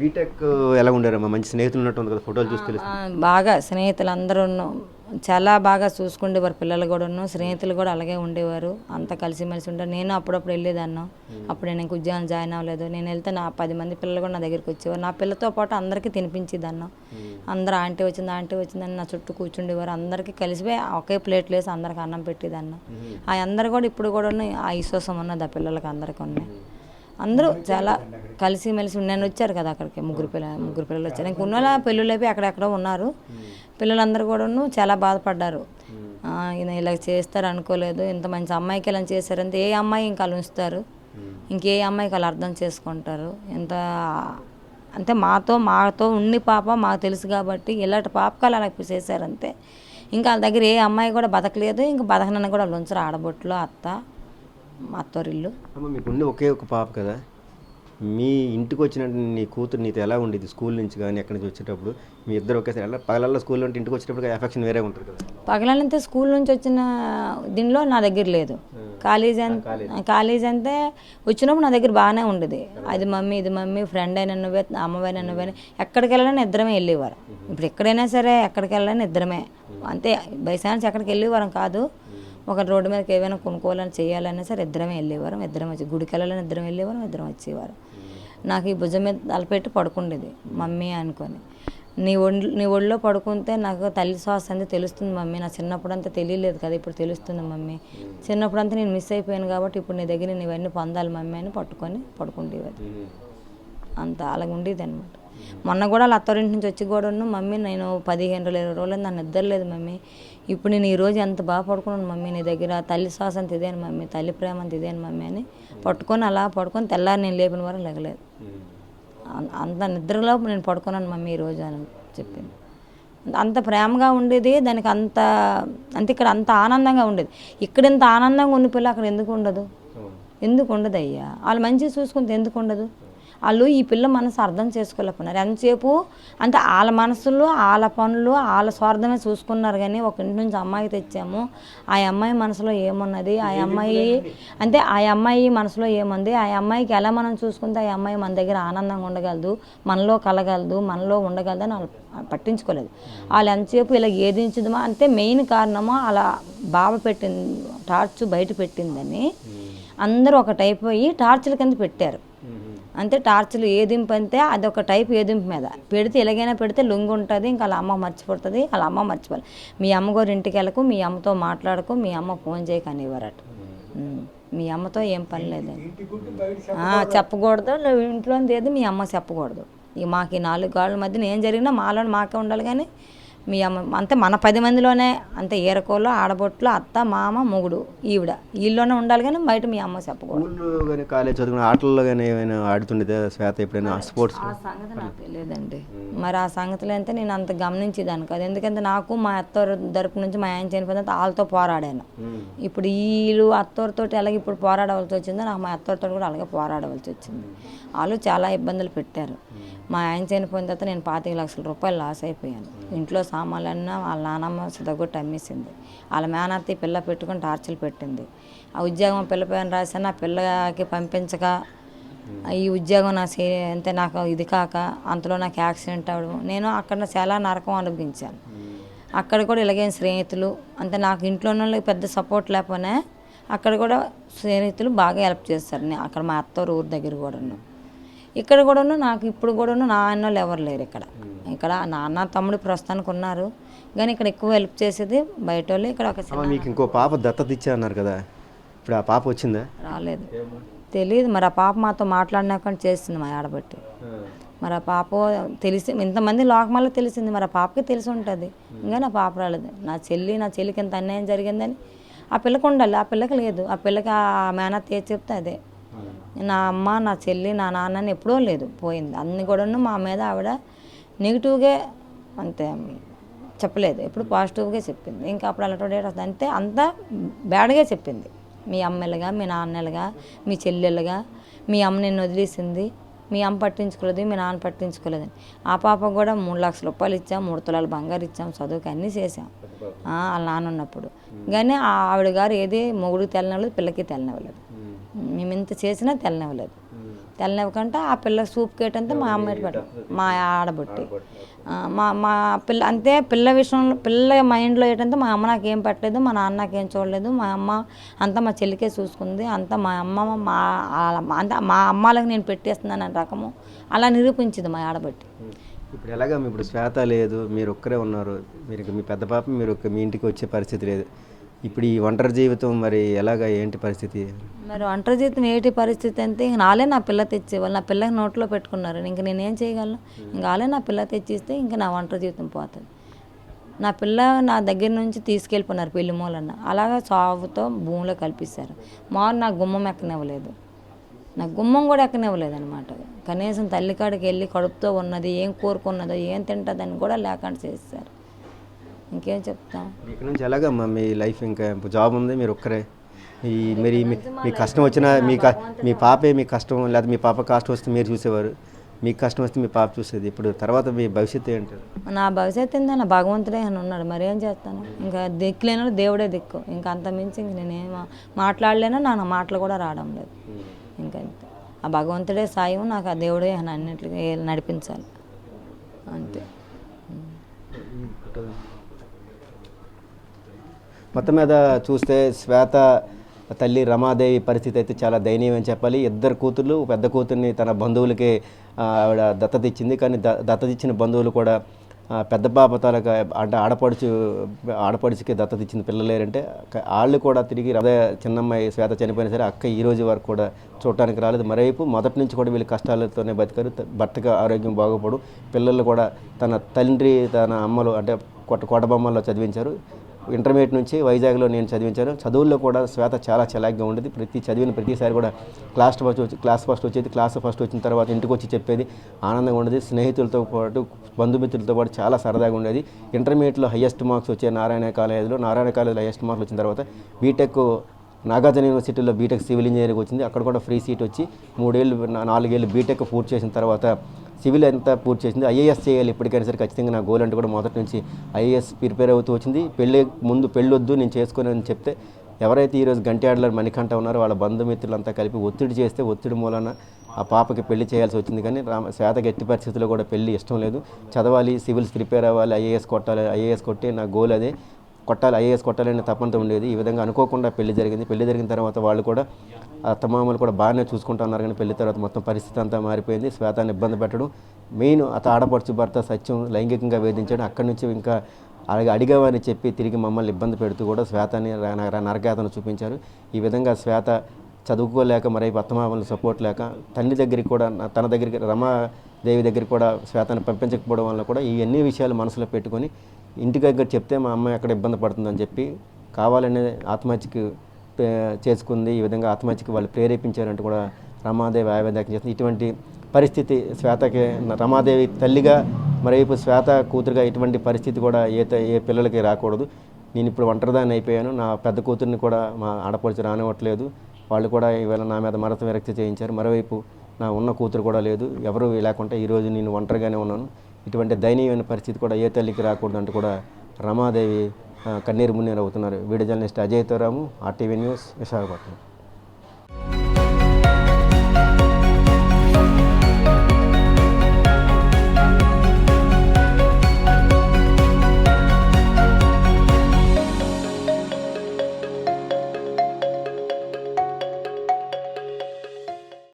BTech ఎలా ఉండారమ్మా? మంచి స్నేహితులు ఉన్నట్టుంది కదా, ఫోటోలు చూసి తెలుస్తుంది. బాగా స్నేహితులందరూ చాలా బాగా చూసుకుండేవారు. పిల్లలు కూడాను, స్నేహితులు కూడా అలాగే ఉండేవారు. అంతా కలిసిమెలిసి ఉంటారు. నేను అప్పుడప్పుడు వెళ్ళేదాన్ని. అప్పుడు నేను ఇంక ఉద్యోగం జాయిన్ అవ్వలేదు. నేను వెళ్తే నా 10 మంది పిల్లలు కూడా నా దగ్గరికి వచ్చేవారు. నా పిల్లతో పాటు అందరికీ తినిపించేదాన్ని. అందరూ ఆంటీ వచ్చిందని నా చుట్టూ కూర్చుండేవారు. అందరికీ కలిసిపోయి ఒకే ప్లేట్లు వేసి అందరికి అన్నం పెట్టేదాన్ని. ఆ అందరు కూడా ఇప్పుడు కూడా ఆ విశ్వాసం ఉన్నది ఆ పిల్లలకి అందరికీ ఉన్నాయి. అందరూ చాలా కలిసిమెలిసి నేను వచ్చారు కదా అక్కడికి, ముగ్గురు పిల్లలు వచ్చారు. ఇంక ఉన్న పెళ్ళిళ్ళు అయిపోయి అక్కడెక్కడో ఉన్నారు. పిల్లలందరూ కూడాను చాలా బాధపడ్డారు. ఈయన ఇలా చేస్తారు అనుకోలేదు, ఇంత మంచి అమ్మాయికి ఇలా చేశారంటే ఏ అమ్మాయి ఇంకా వాళ్ళు ఉంచుతారు, ఇంకే అమ్మాయికి వాళ్ళు అర్థం చేసుకుంటారు. ఎంత అంటే మాతో ఉండి పాప మాకు తెలుసు కాబట్టి ఇలాంటి పాపకాలు అలా చేశారంతే. ఇంకా వాళ్ళ దగ్గర ఏ అమ్మాయి కూడా బతకలేదు, ఇంకా బతకనని కూడా వాళ్ళు ఉంచరు. ఆడబొట్లు మా అత్తోరిల్లు. అమ్మ, మీకుండి ఒకే ఒక పాప కదా, మీ ఇంటికి వచ్చినట్టు నీ కూతురు నీతో ఎలా ఉండేది? స్కూల్ నుంచి కానీ ఎక్కడి నుంచి వచ్చేటప్పుడు మీ ఇద్దరు ఒకేసారి ఎలా? పగలల్లో స్కూల్లో ఉంటే ఇంటికి వచ్చేటప్పుడు ఎఫెక్షన్ వేరే ఉంటుంది కదా. పగలంతే స్కూల్ నుంచి వచ్చిన దీనిలో నా దగ్గర లేదు. కాలేజ్ అంతే వచ్చినప్పుడు నా దగ్గర బాగానే ఉండేది. అది మమ్మీ ఇది మమ్మీ, ఫ్రెండ్ అయినా నువ్వే, అమ్మవైనా నువ్వే, ఎక్కడికి వెళ్ళాలని ఇద్దరమే వెళ్ళేవారు. ఇప్పుడు ఎక్కడైనా సరే ఎక్కడికి వెళ్ళాలని ఇద్దరమే అంతే. బై ఛాన్స్ ఎక్కడికి వెళ్ళేవారం కాదు. ఒక రోడ్డు మీదకి ఏమైనా కొనుక్కోవాలని చేయాలన్నా సరే ఇద్దరమే వెళ్ళేవారం. ఇద్దరం వచ్చి గుడికి వెళ్ళాలని ఇద్దరం వెళ్ళేవారం, ఇద్దరం వచ్చేవారు. నాకు ఈ భుజం మీద తలపెట్టి పడుకుండేది మమ్మీ అనుకొని. నీ ఒళ్ళో పడుకుంటే నాకు తల్లి శ్వాస అంతా తెలుస్తుంది మమ్మీ. నా చిన్నప్పుడు అంతా తెలియలేదు కదా, ఇప్పుడు తెలుస్తుంది మమ్మీ. చిన్నప్పుడు అంతా నేను మిస్ అయిపోయాను కాబట్టి ఇప్పుడు నీ దగ్గర నేను ఇవన్నీ పొందాలి మమ్మీ అని పట్టుకొని పడుకుండేది. అంత అలాగ ఉండేది అనమాట. మొన్న కూడా వాళ్ళ అత్తవారింటి నుంచి వచ్చి కూడా మమ్మీ నేను 15 రోజులు 20 రోజులు నన్ను నిద్రలేదు మమ్మీ. ఇప్పుడు నేను ఈరోజు ఎంత బాగా పడుకున్నాను మమ్మీ నీ దగ్గర. తల్లి శ్వాస అంత ఇదేను మమ్మీ, తల్లి ప్రేమ అంత ఇదేను మమ్మీ అని పట్టుకొని అలా పడుకొని తెల్లారి నేను లేపిన వరకు లెగలేదు. అంత నిద్రలో నేను పడుకున్నాను మమ్మీ ఈరోజు అని చెప్పింది. అంత ప్రేమగా ఉండేది దానికి. అంత ఇక్కడ అంత ఆనందంగా ఉండేది. ఇక్కడ ఇంత ఆనందంగా ఉన్న పిల్ల అక్కడ ఎందుకు ఉండదు? ఎందుకు ఉండదు అయ్యా? వాళ్ళు మంచిగా చూసుకుంటే ఎందుకు ఉండదు? వాళ్ళు ఈ పిల్ల మనసు అర్థం చేసుకోలేకపోయినారు. ఎంతసేపు అంటే వాళ్ళ మనసులో వాళ్ళ పనులు వాళ్ళ స్వార్థమే చూసుకున్నారు. కానీ ఒక ఇంటి నుంచి అమ్మాయి తెచ్చాము, ఆ అమ్మాయి మనసులో ఏమున్నది, ఆ అమ్మాయి మనసులో ఏముంది, ఆ అమ్మాయికి ఎలా మనం చూసుకుంటే ఆ అమ్మాయి మన దగ్గర ఆనందంగా ఉండగలదు, మనలో కలగలదు, మనలో ఉండగలదు అని వాళ్ళు పట్టించుకోలేదు. వాళ్ళు ఎంతసేపు ఇలా ఏదించుదమా అంటే మెయిన్ కారణము అలా బావ పెట్టింది, టార్చ్ బయట పెట్టిందని అందరూ ఒక టైప్ అయ్యి టార్చ్ల కింద పెట్టారు. అంతే టార్చ్లు ఏదింపు అంతే అదొక టైప్ ఏదింపు మీద పెడితే ఎలాగైనా పెడితే లొంగి ఉంటుంది. ఇంకా వాళ్ళ అమ్మ మర్చిపోతుంది, వాళ్ళ అమ్మ మర్చిపోవాలి. మీ అమ్మగారు ఇంటికి వెళ్ళకు, మీ అమ్మతో మాట్లాడకు, మీ అమ్మ ఫోన్ చేయకనివ్వరట. మీ అమ్మతో ఏం పని లేదండి, చెప్పకూడదు. నువ్వు ఇంట్లో ఏది మీ అమ్మ చెప్పకూడదు. ఇక మాకు ఈ 4 గోడల మధ్యన ఏం జరిగినా మాలో మాకే ఉండాలి. కానీ మీ అమ్మ అంతే మన 10 మందిలోనే అంతే ఏరకోళ్ళు, ఆడబొట్లు, అత్త, మామ, మొగుడు, ఈవిడ వీళ్ళలోనే ఉండాలి. కానీ బయట మీ అమ్మ చెప్పకూడదు. కానీ కాలేజ్ చదువుకున్న ఆటల్లో కానీ ఏమైనా ఆడుతుండేదా శ్వేత ఎప్పుడైనా స్పోర్ట్స్? ఆ సంగతి నాకు తెలియదండి. మరి ఆ సంగతిలో అయితే నేను అంత గమనించేదాన్ని కాదు. ఎందుకంటే నాకు మా అత్తవారి తరపు నుంచి మా ఆయన చనిపోయిన వాళ్ళతో పోరాడాను. ఇప్పుడు వీళ్ళు అత్తవారితో ఎలాగ ఇప్పుడు పోరాడవలసి వచ్చిందో నాకు మా అత్తవారితో కూడా అలాగే పోరాడవలసి వచ్చింది. వాళ్ళు చాలా ఇబ్బందులు పెట్టారు. మా ఆయన చనిపోయిన తర్వాత నేను 25 లక్షల రూపాయలు లాస్ అయిపోయాను. ఇంట్లో సామాన్లన్నా వాళ్ళ నాన్నమ్మ సిద్ధగొట్టి అమ్మేసింది. వాళ్ళ మేనత్తి పిల్ల పెట్టుకొని టార్చర్లు పెట్టింది. ఆ ఉద్యోగం పిల్ల పైన రాశాను, ఆ పిల్లకి పంపించక ఈ ఉద్యోగం అంటే నాకు ఇది కాక అంతలో నాకు యాక్సిడెంట్ అవ్వడం, నేను అక్కడ చాలా నరకం అనుభవించాను. అక్కడ కూడా ఇలాగే స్నేహితులు అంటే నాకు ఇంట్లో పెద్ద సపోర్ట్ లేకపోయినా అక్కడ కూడా స్నేహితులు బాగా హెల్ప్ చేస్తారు. అక్కడ మా అత్తవారు ఊరి దగ్గర కూడాను, ఇక్కడ కూడాను నాకు ఇప్పుడు కూడాను నా అన్నోళ్ళు ఎవరు లేరు ఇక్కడ నాన్న తమ్ముడు ప్రస్తుతానికి ఉన్నారు. కానీ ఇక్కడ ఎక్కువ హెల్ప్ చేసేది బయట వాళ్ళు. ఇక్కడ ఒక మీకు ఇంకో పాప దత్తత ఇచ్చా అన్నారు కదా, ఇప్పుడు ఆ పాప వచ్చిందా? రాలేదు, తెలియదు. మరి ఆ పాప మాతో మాట్లాడినాక చేస్తుంది మా ఆడబట్టి. మరి ఆ పాప తెలిసి ఇంతమంది లోకమాల్లో తెలిసింది, మరి ఆ పాపకి తెలిసి ఉంటుంది. ఇంకా నా పాప రాలేదు. నా చెల్లికి ఇంత అన్యాయం జరిగిందని ఆ పిల్లకి ఉండాలి, ఆ పిల్లకి లేదు. ఆ పిల్లకి ఆ మేనత్త ఏది చెప్తే అదే. నా అమ్మ, నా చెల్లి, నా నాన్నని ఎప్పుడూ లేదు, పోయింది. అన్ని కూడాను మా మీద ఆవిడ నెగిటివ్గా అంతే చెప్పలేదు, ఎప్పుడు పాజిటివ్గా చెప్పింది. ఇంకా అప్పుడు అలాంటి అంటే అంతా బ్యాడ్గా చెప్పింది. మీ అమ్మెలుగా, మీ నాన్నలుగా, మీ చెల్లెలుగా, మీ అమ్మ నిన్ను వదిలేసింది, మీ అమ్మ పట్టించుకోలేదు, మీ నాన్న పట్టించుకోలేదని. ఆ పాపకు కూడా 3 లక్షల రూపాయలు ఇచ్చాం, 3 తులాలు బంగారు ఇచ్చాం, చదువుకి అన్నీ చేసాం వాళ్ళ నాన్న ఉన్నప్పుడు. కానీ ఆవిడ గారు ఏది మొగుడికి తెలనివ్వలేదు, పిల్లకి తెలనివ్వలేదు. మేము ఇంత చేసినా తెలనివ్వలేదు. తెల్లనివ్వకంటే ఆ పిల్ల సూప్ కేటంతా మా అమ్మాయి పెట్ట మా ఆడబట్టి మా మా పిల్ల అంతే పిల్ల విషయంలో పిల్ల మైండ్లో ఏంటంటే మా అమ్మ నాకేం పెట్టలేదు, మా నాన్న నాకేం చూడలేదు, మా అమ్మ అంతా మా చెల్లికే చూసుకుంది, అంతా మా అమ్మ అంతా మా అమ్మాలకు నేను పెట్టేస్తున్నాను అనే రకము అలా నిరూపించింది మా ఆడబట్టి. ఇప్పుడు ఎలాగా ఇప్పుడు శ్వేత లేదు, మీరు ఒక్కరే ఉన్నారు, మీరు మీ పెద్ద పాప మీరు మీ ఇంటికి వచ్చే పరిస్థితి లేదు, ఇప్పుడు ఈ ఒంటరి జీవితం మరి ఎలాగా ఏంటి పరిస్థితి? మరి ఒంటరి జీవితం ఏంటి పరిస్థితి అంటే ఇంక నాలే నా పిల్ల తెచ్చేవాళ్ళు, నా పిల్లకి నోట్లో పెట్టుకున్నారు, ఇంక నేనేం చేయగలను, ఇంక వాళ్ళే నా పిల్ల తెచ్చిస్తే ఇంక నా ఒంటరి జీవితం పోతుంది. నా పిల్ల నా దగ్గర నుంచి తీసుకెళ్ళిపోయినారు పెళ్లి మూలన్న, అలాగా సాగుతో భూమిలో కల్పిస్తారు. మారు నాకు గుమ్మం ఎక్కనివ్వలేదు, నాకు గుమ్మం కూడా ఎక్కనివ్వలేదు అనమాట. కనీసం తల్లికాడికి వెళ్ళి కడుపుతో ఉన్నది ఏం కోరుకున్నదో ఏం తింటుందని కూడా లేకుండా చేస్తారు. ఇంకేం చెప్తాం. ఇక్కడ నుంచి ఎలాగమ్మా మీ లైఫ్? ఇంకా జాబ్ ఉంది, మీరు ఒక్కరే, ఈ మరి మీ కష్టం వచ్చినా మీ పాపే మీ కష్టం, లేదా మీ పాప కష్టం వస్తే మీరు చూసేవారు, మీకు కష్టం వస్తే మీ పాప చూసేది. ఇప్పుడు తర్వాత మీ భవిష్యత్తు ఏంటి? నా భవిష్యత్తు ఏందో నా భగవంతుడే అని ఉన్నాడు, మరి ఏం చేస్తాను. ఇంకా దిక్కులేనో దేవుడే దిక్కు, ఇంకా అంత మించి ఇంక నేనేం మాట్లాడలేనో నా మాటలు కూడా రావడం లేదు. ఇంకా ఆ భగవంతుడే సాయం, నాకు ఆ దేవుడే అన్నింటికి నడిపించాలి అంతే. మొత్తం మీద చూస్తే శ్వేత తల్లి రమాదేవి పరిస్థితి అయితే చాలా దయనీయం అని చెప్పాలి. ఇద్దరు కూతుర్లు, పెద్ద కూతుర్ని తన బంధువులకి ఆవిడ దత్తత ఇచ్చింది. కానీ దత్తత ఇచ్చిన బంధువులు కూడా పెద్ద పాప తాలూకా అంటే ఆడపడుచుకి దత్తత ఇచ్చిన పిల్లలు లేరంటే వాళ్ళు కూడా తిరిగి అదే చిన్నమ్మాయి శ్వేత చనిపోయినా సరే అక్క ఈ రోజు వరకు కూడా చూడటానికి రాలేదు. మరోవైపు మొదటి నుంచి కూడా వీళ్ళు కష్టాలతోనే బతికారు. భర్తగా ఆరోగ్యం బాగుపడు, పిల్లలు కూడా తన తండ్రి తన అమ్మలు అంటే కోటబొమ్మల్లో చదివించారు. ఇంటర్మీడియట్ నుంచి వైజాగ్లో నేను చదివించాను. చదువుల్లో కూడా శ్వేత చాలా చలాగ్గా ఉండేది. చదివిన ప్రతిసారి కూడా క్లాస్ ఫస్ట్ వచ్చేది. క్లాస్ ఫస్ట్ వచ్చిన తర్వాత ఇంటికి వచ్చి చెప్పేది, ఆనందంగా ఉండేది. స్నేహితులతో పాటు బంధుమిత్రులతో పాటు చాలా సరదాగా ఉండేది. ఇంటర్మీడియట్లో హయ్యెస్ట్ మార్క్స్ వచ్చే నారాయణ కాలేజీలో హయ్యెస్ట్ మార్క్స్ వచ్చిన తర్వాత బీటెక్ నాగార్జున యూనివర్సిటీలో బీటెక్ సివిల్ ఇంజనీరింగ్ వచ్చింది. అక్కడ కూడా ఫ్రీ సీట్ వచ్చి 4 ఏళ్ళు బీటెక్ పూర్తి చేసిన తర్వాత సివిల్ అంతా పూర్తి చేసింది. ఐఏఎస్ చేయాలి ఎప్పటికైనా సరే, ఖచ్చితంగా నా గోల్ అంటే కూడా మొదటి నుంచి ఐఏఎస్ ప్రిపేర్ అవుతూ వచ్చింది. పెళ్ళొద్దు నేను చేసుకుని అని చెప్తే ఎవరైతే ఈరోజు గంట్యాడలర్ మణికంఠ ఉన్నారో వాళ్ళ బంధుమిత్రులంతా కలిపి ఒత్తిడి చేస్తే ఒత్తిడి మూలన ఆ పాపకి పెళ్లి చేయాల్సి వచ్చింది. కానీ శ్వేతకి ఎట్టి పరిస్థితుల్లో కూడా పెళ్లి ఇష్టం లేదు. చదవాలి, సివిల్స్ ప్రిపేర్ అవ్వాలి, ఐఏఎస్ కొట్టాలి, ఐఏఎస్ కొట్టి నా గోల్ అదే, ఐఏఎస్ కొట్టాలనే తప్పంతో ఉండేది. ఈ విధంగా అనుకోకుండా పెళ్లి జరిగింది. పెళ్లి జరిగిన తర్వాత వాళ్ళు కూడా అత్తమామలు కూడా బాగానే చూసుకుంటూ ఉన్నారు. కానీ పెళ్లి తర్వాత మొత్తం పరిస్థితి అంతా మారిపోయింది. శ్వేతాన్ని ఇబ్బంది పెట్టడం, మెయిన్ ఆడపడుచు భర్త సత్యం లైంగికంగా వేధించడం, అక్కడి నుంచి ఇంకా అలాగే అడిగావని చెప్పి తిరిగి మమ్మల్ని ఇబ్బంది పెడుతూ కూడా శ్వేతాన్ని నరకేతను చూపించారు. ఈ విధంగా శ్వేత చదువుకోలేక మరైపు అత్తమామలు సపోర్ట్ లేక తండ్రి దగ్గరికి కూడా తన దగ్గరికి రమాదేవి దగ్గరికి కూడా శ్వేతాన్ని పంపించకపోవడం వల్ల కూడా ఈ అన్ని విషయాలు మనసులో పెట్టుకొని ఇంటి దగ్గర చెప్తే మా అమ్మాయి అక్కడ ఇబ్బంది పడుతుందని చెప్పి కావాలనే ఆత్మహత్యకి చేసుకుంది. ఈ విధంగా ఆత్మహత్యకి వాళ్ళు ప్రేరేపించారంటూ కూడా రమాదేవి ఆవేదన చేస్తుంది. ఇటువంటి పరిస్థితి శ్వేతకి, రమాదేవి తల్లిగా మరైపు శ్వేత కూతురుగా ఇటువంటి పరిస్థితి కూడా ఏ పిల్లలకి రాకూడదు. నేను ఇప్పుడు ఒంటరిదాన్ని అయిపోయాను. నా పెద్ద కూతుర్ని కూడా మా ఆడపడుచు రానివ్వట్లేదు. వాళ్ళు కూడా ఈవేళ నా మీద మరత విరక్తి చేయించారు. మరోవైపు నా ఉన్న కూతురు కూడా లేదు, ఎవరు లేకుంటే ఈరోజు నేను ఒంటరిగానే ఉన్నాను. ఇటువంటి దయనీయమైన పరిస్థితి కూడా ఏ తల్లికి రాకూడదు అంటూ కూడా రమాదేవి కన్నీరు మున్నీరు అవుతున్నారు. వీడియో జర్నలిస్ట్ అజయ్తో రాము, RTV న్యూస్, విశాఖపట్నం.